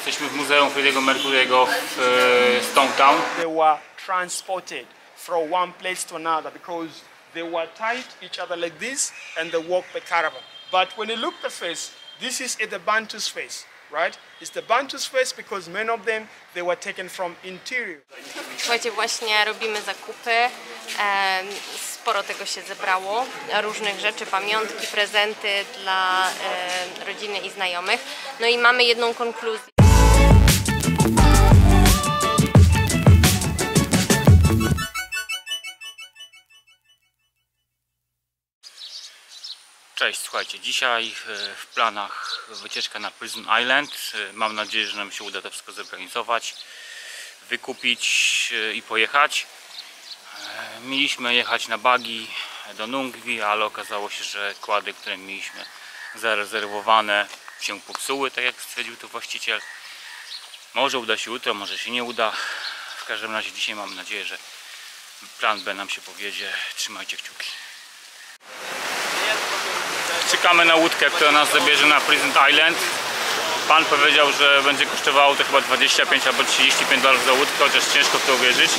Jesteśmy w Muzeum Freddie'ego Mercury'ego w Stone Town. They were transported from one place to another because they were tied to each other like this and they walked the caravan. But when you look at the face, this is the Bantu's face, right? It's the Bantu's face because many of them, they were taken from interior. Słuchajcie, właśnie robimy zakupy. Sporo tego się zebrało, różnych rzeczy, pamiątki, prezenty dla rodziny i znajomych. No i mamy jedną konkluzję. Cześć, słuchajcie, dzisiaj w planach wycieczka na Prison Island. Mam nadzieję, że nam się uda to wszystko zorganizować, wykupić i pojechać. Mieliśmy jechać na buggy do Nungwi, ale okazało się, że kłady, które mieliśmy zarezerwowane, się popsuły, tak jak stwierdził to właściciel. Może uda się jutro, może się nie uda. W każdym razie dzisiaj mam nadzieję, że plan B nam się powiedzie. Trzymajcie kciuki. Czekamy na łódkę, która nas zabierze na Prison Island. Pan powiedział, że będzie kosztowało to chyba 25 albo $35 za łódkę, chociaż ciężko w to uwierzyć.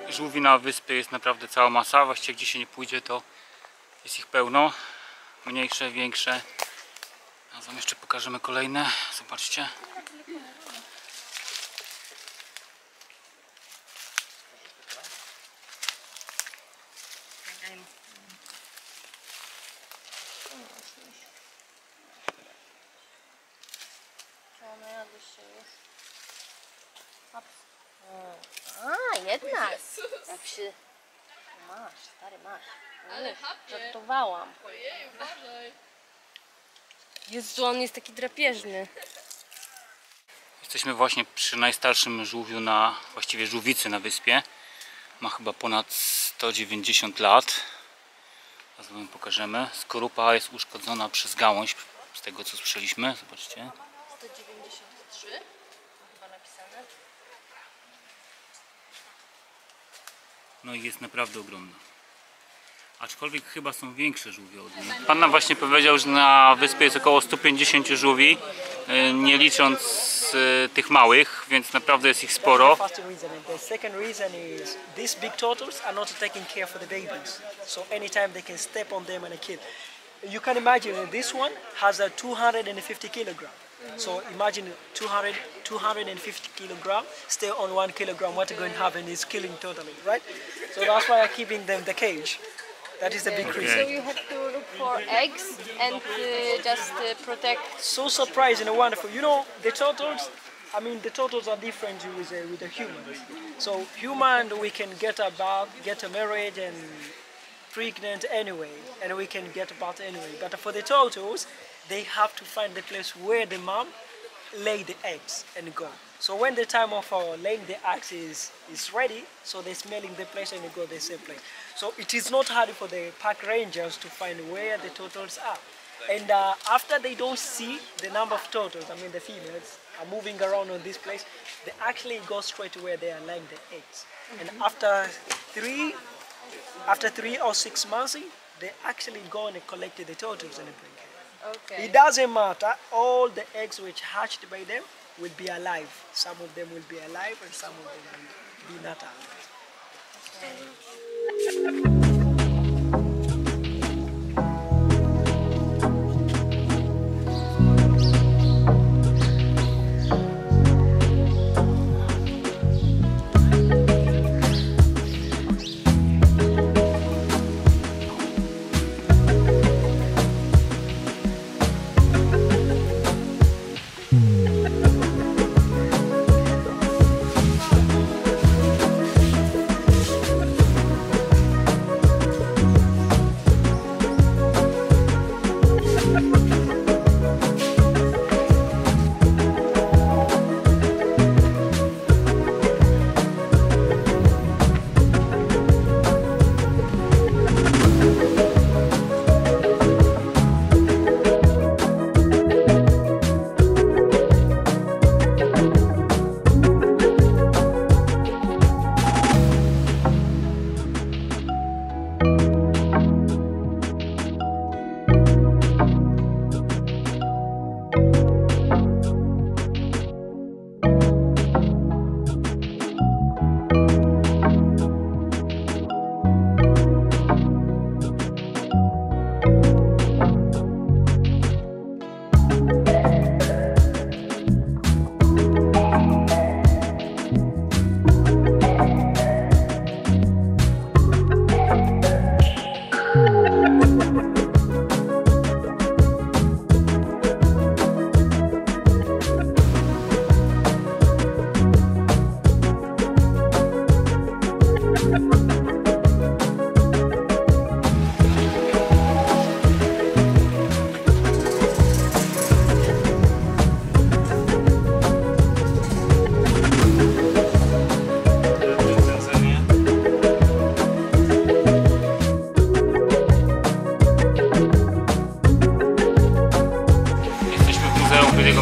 Żółwi na wyspie jest naprawdę cała masa, właściwie gdzie się nie pójdzie, to jest ich pełno, mniejsze, większe. A wam jeszcze pokażemy kolejne, zobaczcie. A, jedna! Jak się... Masz, stary, masz. Ale żartowałam. Jezu, on jest taki drapieżny. Jesteśmy właśnie przy najstarszym żółwiu właściwie żółwicy na wyspie. Ma chyba ponad 190 lat. Zaraz wam pokażemy. Skorupa jest uszkodzona przez gałąź, z tego co słyszeliśmy. Zobaczcie. 193, chyba napisane. No i jest naprawdę ogromna. Aczkolwiek chyba są większe żółwie od niej. Pan nam właśnie powiedział, że na wyspie jest około 150 żółwi, nie licząc tych małych, więc naprawdę jest ich sporo. The second reason is these big turtles are not taking care for the babies, so anytime they can step on them and kill. You can imagine this one has a 250 kilogram. So imagine 250 kilogram stay on 1 kilogram. What going to happen is killing totally, right? So that's why I'm keeping them in the cage. That is the big reason. So you have to look for eggs and just protect. So surprising and wonderful. You know, the turtles, I mean, the turtles are different with the humans. So human, we can get a bath, get a marriage, and pregnant anyway, and we can get a bath anyway. But for the turtles, they have to find the place where the mom lay the eggs and go. So when the time of laying the eggs is ready, so they're smelling the place and they go the same place. So it is not hard for the park rangers to find where the turtles are. And after they don't see the number of turtles, I mean the females, are moving around on this place, they actually go straight to where they are laying the eggs. And after 3 or 6 months, they actually go and collect the turtles and bring it. Okay. It doesn't matter, all the eggs which hatched by them will be alive. Some of them will be alive and some of them will be not alive.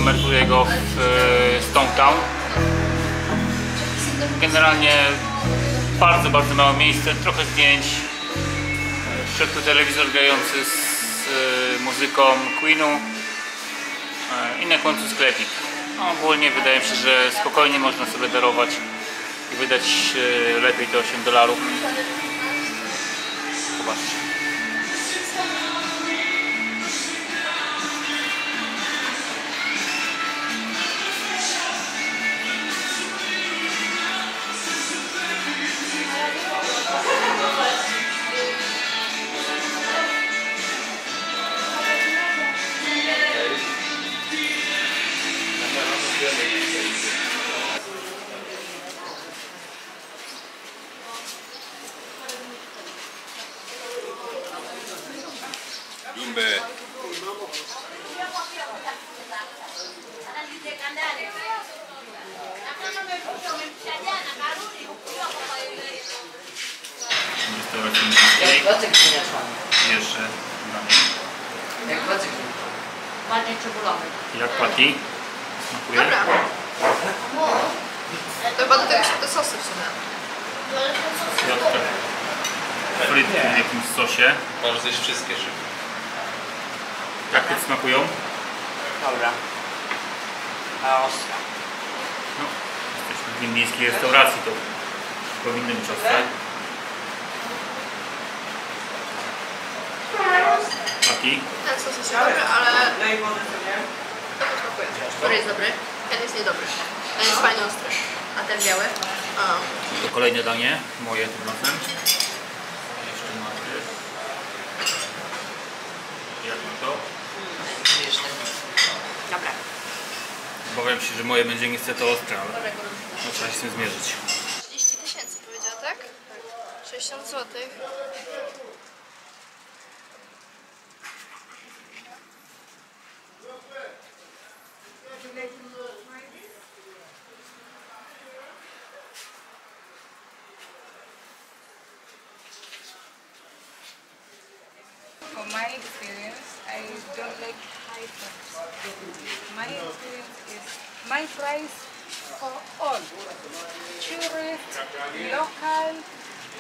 Mercuriego w Stone Town. Generalnie bardzo małe miejsce, trochę zdjęć. W środku telewizor grający z muzyką Queenu i na końcu sklepik. No, ogólnie wydaje mi się, że spokojnie można sobie darować i wydać lepiej te $8. Zobaczcie. Jumbe. Jak Placek przyniosłam. jeszcze Jak placek. Bardziej cebulowy. jak pati? Smakuje? Dobra. To chyba do tego się te sosy w sumie. Środka. Frytki w jakimś sosie. Możesz zjeść wszystkie szybko. Jak te smakują? Dobra. A ostra. No, jesteśmy w miejskiej restauracji, to powinny być ostre. Pati? Ten sos jest dobry, ale to smakuje. Który jest dobry, ten jest niedobry. Ten jest fajnie ostry. A ten biały? To kolejne danie, moje tym razem. Jeszcze maty. Jak na to? Dobra. Obawiam się, że moje będzie niestety ostre, ale no, trzeba się z tym zmierzyć. 30 tysięcy powiedziała, tak? 60 złotych. From my experience, I don't like high price. My experience is my price for all, tourist, local,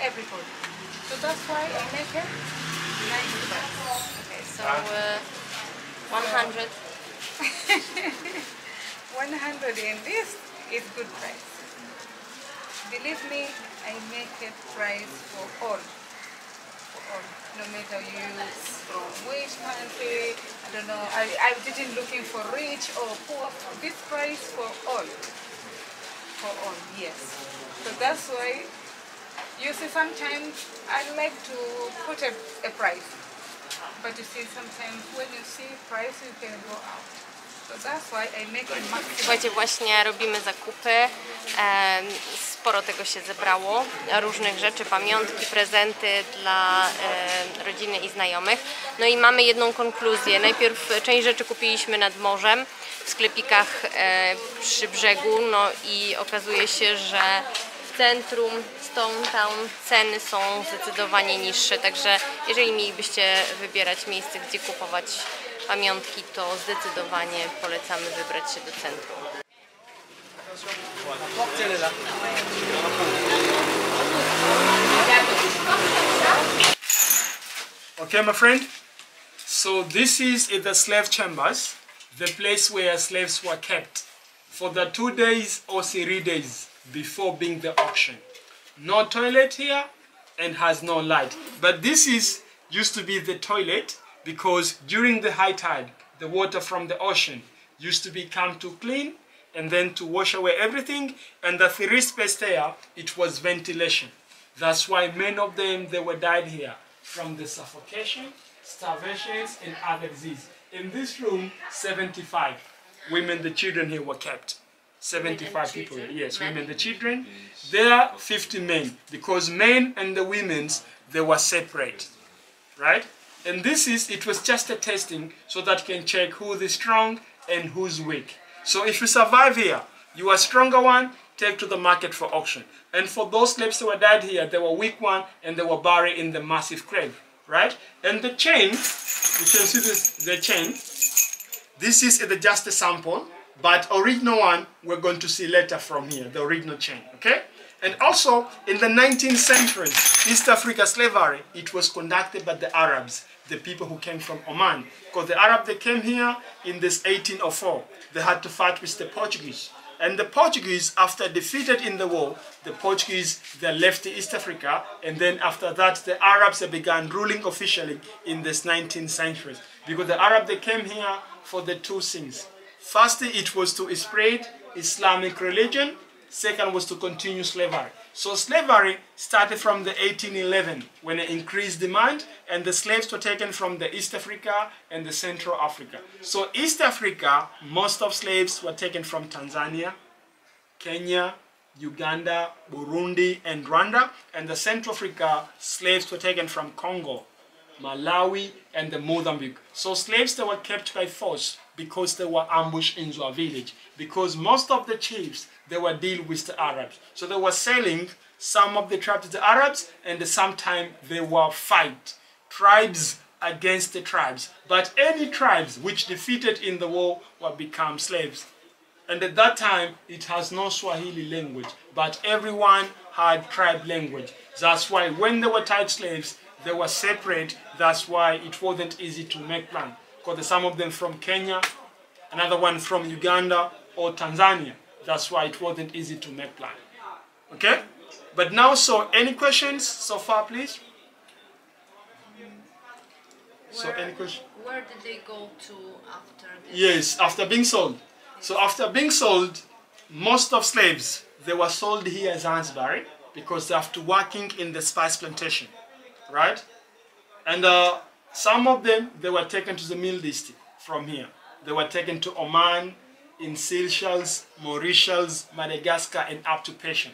everybody. So that's why I make it nice price. Okay, so 100. 100 in this is good price. Believe me, I make a price for all. No matter you from which country, I don't know, I didn't looking for rich or poor. This price for all. For all, yes. So that's why you see sometimes I like to put a price. But you see sometimes when you see price you can go out. So that's why I make a maximum. Słuchajcie, właśnie robimy zakupy. Sporo tego się zebrało, różnych rzeczy, pamiątki, prezenty dla rodziny i znajomych. No i mamy jedną konkluzję. Najpierw część rzeczy kupiliśmy nad morzem, w sklepikach przy brzegu, no i okazuje się, że w centrum Stone Town ceny są zdecydowanie niższe, także jeżeli mielibyście wybierać miejsce, gdzie kupować pamiątki, to zdecydowanie polecamy wybrać się do centrum. Okay, my friend. So this is the slave chambers, the place where slaves were kept for the 2 days or 3 days before being the auction. No toilet here and has no light. But this is used to be the toilet because during the high tide, the water from the ocean used to come to clean and then to wash away everything. And the free space there, it was ventilation. That's why many of them, they were died here from the suffocation, starvations, and other disease. In this room, 75 women, the children here were kept. 75 people, yes, Men. women, the children. There, 50 men, because men and the women's, they were separate, right? And this is, it was just a testing so that can check who is strong and who's weak. So if you survive here, you are stronger one, take to the market for auction. And for those slaves that were died here, they were weak one and they were buried in the massive grave, right? And the chain, you can see this, the chain. This is just a sample, but original one we're going to see later from here, the original chain, okay? And also in the 19th century, East Africa slavery, it was conducted by the Arabs, the people who came from Oman. Because the Arab, they came here in this 1804. They had to fight with the Portuguese. And the Portuguese, after defeated in the war, the Portuguese, they left East Africa. And then after that, the Arabs, they began ruling officially in this 19th century. Because the Arab, they came here for the two things. First, it was to spread Islamic religion. Second was to continue slavery. So slavery started from the 1811 when it increased demand and the slaves were taken from the East Africa and the Central Africa. So East Africa, most of slaves were taken from Tanzania, Kenya, Uganda, Burundi, and Rwanda. And the Central Africa, slaves were taken from Congo, Malawi, and the Mozambique. So slaves that were kept by force because they were ambushed into a village. Because most of the chiefs, they were dealing with the Arabs. So they were selling some of the tribes to the Arabs, and sometimes they were fight tribes against the tribes. But any tribes which defeated in the war will become slaves. And at that time, it has no Swahili language, but everyone had tribe language. That's why when they were tied slaves, they were separate. That's why it wasn't easy to make plan. Because some of them from Kenya, another one from Uganda or Tanzania. That's why it wasn't easy to make plan. Okay? But now, so any questions so far, please? So any question? Where did they go to after this? Yes, after being sold. So after being sold, most of slaves, they were sold here in Zanzibar because after working in the spice plantation, right? And some of them, they were taken to the Middle East from here. They were taken to Oman, in Seychelles, Mauritius, Madagascar, and up to Persian.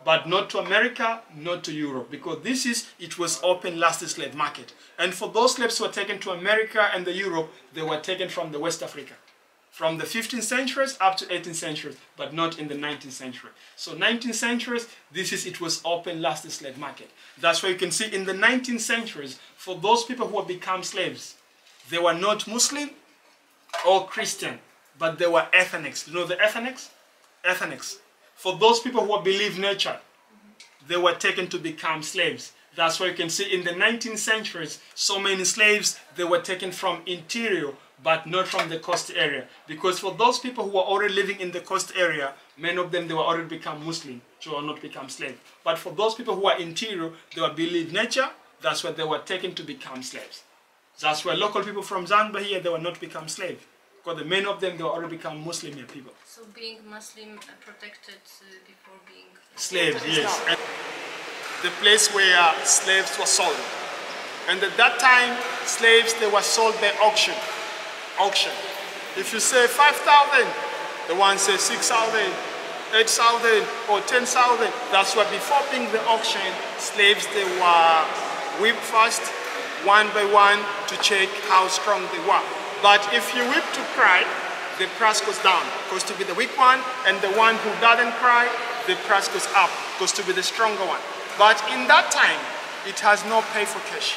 But not to America, not to Europe, because it was open last slave market. And for those slaves who were taken to America and the Europe, they were taken from the West Africa. From the 15th centuries up to 18th centuries, but not in the 19th century. So 19th centuries, it was open last slave market. That's why you can see in the 19th centuries, for those people who have become slaves, they were not Muslim or Christian, but they were ethnics. You know the ethnics? Ethnics. For those people who believe nature, they were taken to become slaves. That's why you can see in the 19th centuries, so many slaves, they were taken from interior, but not from the coast area. Because for those people who were already living in the coast area, many of them, they were already become Muslim, so will not become slave. But for those people who are interior, they were believe nature, that's why they were taken to become slaves. That's why local people from Zanzibar here, they were not become slaves. Because many of them, they were already become Muslim people. So being Muslim protected before being slaves, yes. And the place where slaves were sold. And at that time, slaves, they were sold by auction. If you say 5,000, the one says 6,000, 8,000, or 10,000. That's why before being the auction, slaves, they were whipped first, one by one, to check how strong they were. But if you whip to cry, the price goes down, goes to be the weak one, and the one who doesn't cry, the price goes up, goes to be the stronger one. But in that time, it has no pay for cash.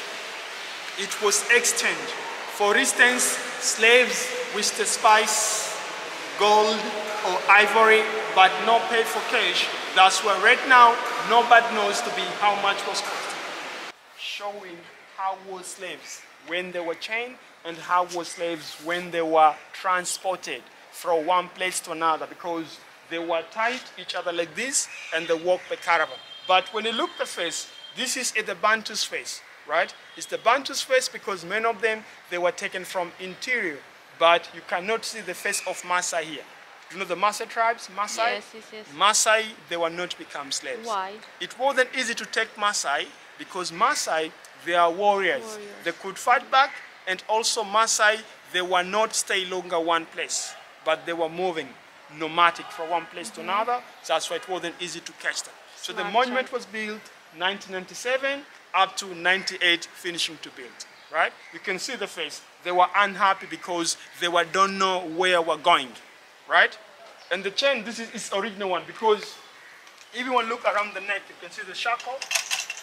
It was exchange. For instance, slaves wish to spice, gold or ivory, but no pay for cash. That's why right now, nobody knows to be how much was cost. Showing how were slaves when they were chained, and how were slaves when they were transported from one place to another, because they were tied each other like this and they walked by caravan. But when you look at the face, this is the Bantu's face, right? It's the Bantu's face because many of them, they were taken from interior, but you cannot see the face of Maasai here. You know the Maasai tribes, Maasai? Yes. Maasai, they were not become slaves. Why? It wasn't easy to take Maasai because Maasai, they are warriors. They could fight back. And also Maasai, they were not stay longer one place, but they were moving nomadic from one place to another. That's why it wasn't easy to catch them. So the monument was built 1997 up to 98 finishing to build, right? You can see the face. They were unhappy because they don't know where we're going, right? And the chain, this is its original one because if you want to look around the neck, you can see the shackle.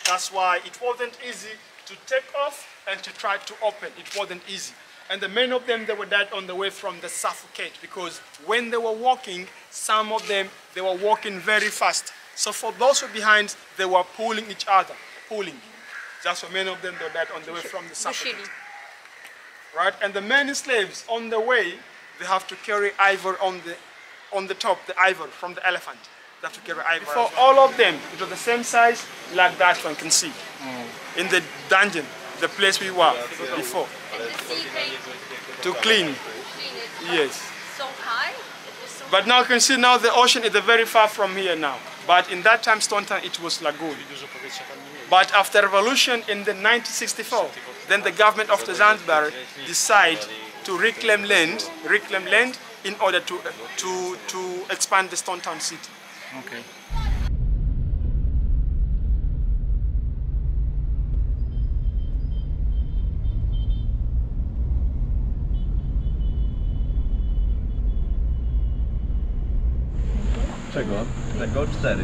That's why it wasn't easy to take off and to try to open. It wasn't easy. And the many of them, they were died on the way from the suffocate because when they were walking, some of them, they were walking very fast. So for those who were behind, they were pulling each other, pulling. That's why many of them, they died on the way from the suffocate. Right? And the many slaves on the way, they have to carry ivory on the top, the ivory from the elephant. They have to carry ivory. For all of them, it was the same size like that one can see. In the dungeon, the place we were before. To clean. Yes. So high? But now you can see now the ocean is very far from here now. But in that time, Stone Town, it was lagoon. But after revolution in the 1964, then the government of the Zanzibar decided to reclaim land in order to expand the Stone Town city. Okay. Czego? Tego 4.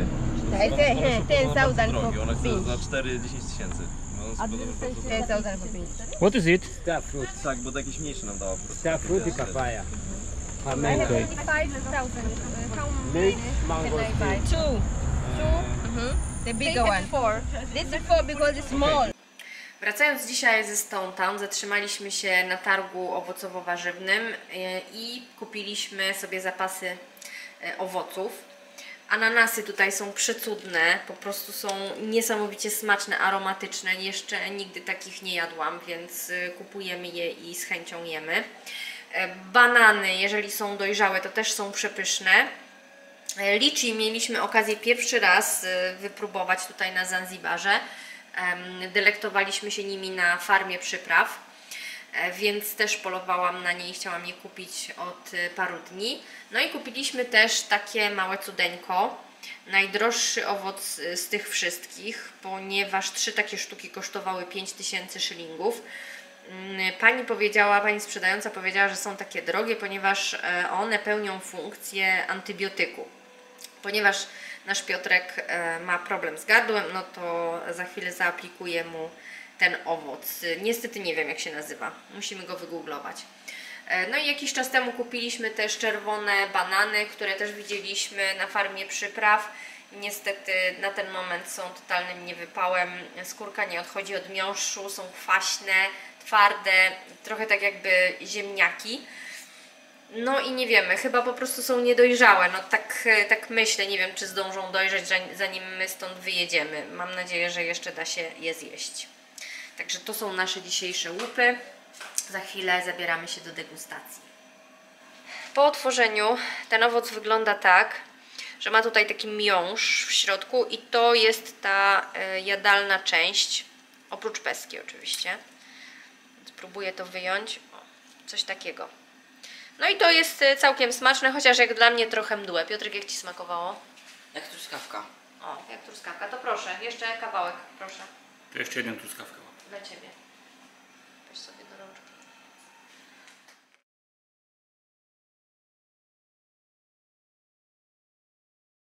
Ten thousand for Drogi, one pinch. za 4 10 tysięcy. No, 10,000 for pinch. What is it? Star fruit. tak, bo to jakieś mniejsze nam dało po prostu. Star fruit i papaya. I have Mango. 25,000. How Milk, many mango can I buy? tea. Two. The bigger one. Four. This is four because it's small. Wracając dzisiaj ze Stone Town, zatrzymaliśmy się na targu owocowo-warzywnym i kupiliśmy sobie zapasy owoców. Ananasy tutaj są przecudne, po prostu są niesamowicie smaczne, aromatyczne. Jeszcze nigdy takich nie jadłam, więc kupujemy je i z chęcią jemy. Banany, jeżeli są dojrzałe, to też są przepyszne. Liczy mieliśmy okazję pierwszy raz wypróbować tutaj na Zanzibarze. Delektowaliśmy się nimi na farmie przypraw. więc też polowałam na nie i chciałam je kupić od paru dni. No i kupiliśmy też takie małe cudeńko, najdroższy owoc z tych wszystkich, ponieważ 3 takie sztuki kosztowały 5000 szylingów. Pani sprzedająca powiedziała, że są takie drogie, ponieważ one pełnią funkcję antybiotyku. Ponieważ nasz Piotrek ma problem z gardłem, no to za chwilę zaaplikuję mu ten owoc. Niestety nie wiem, jak się nazywa, musimy go wygooglować. No i jakiś czas temu kupiliśmy też czerwone banany, które też widzieliśmy na farmie przypraw. Niestety na ten moment są totalnym niewypałem, skórka nie odchodzi od miąższu, są kwaśne, twarde, trochę tak jakby ziemniaki. No i nie wiemy, chyba po prostu są niedojrzałe, no tak myślę, nie wiem czy zdążą dojrzeć zanim my stąd wyjedziemy. Mam nadzieję, że jeszcze da się je zjeść. Także to są nasze dzisiejsze łupy. Za chwilę zabieramy się do degustacji. Po otworzeniu ten owoc wygląda tak, że ma tutaj taki miąższ w środku i to jest ta jadalna część, oprócz peski oczywiście. Spróbuję to wyjąć. O, coś takiego. No i to jest całkiem smaczne, chociaż jak dla mnie trochę mdłe. Piotrek, jak Ci smakowało? Jak truskawka. O, jak truskawka. To proszę, jeszcze kawałek, proszę. To jeszcze jedną truskawkę. Dla Ciebie. Weź sobie do rączki.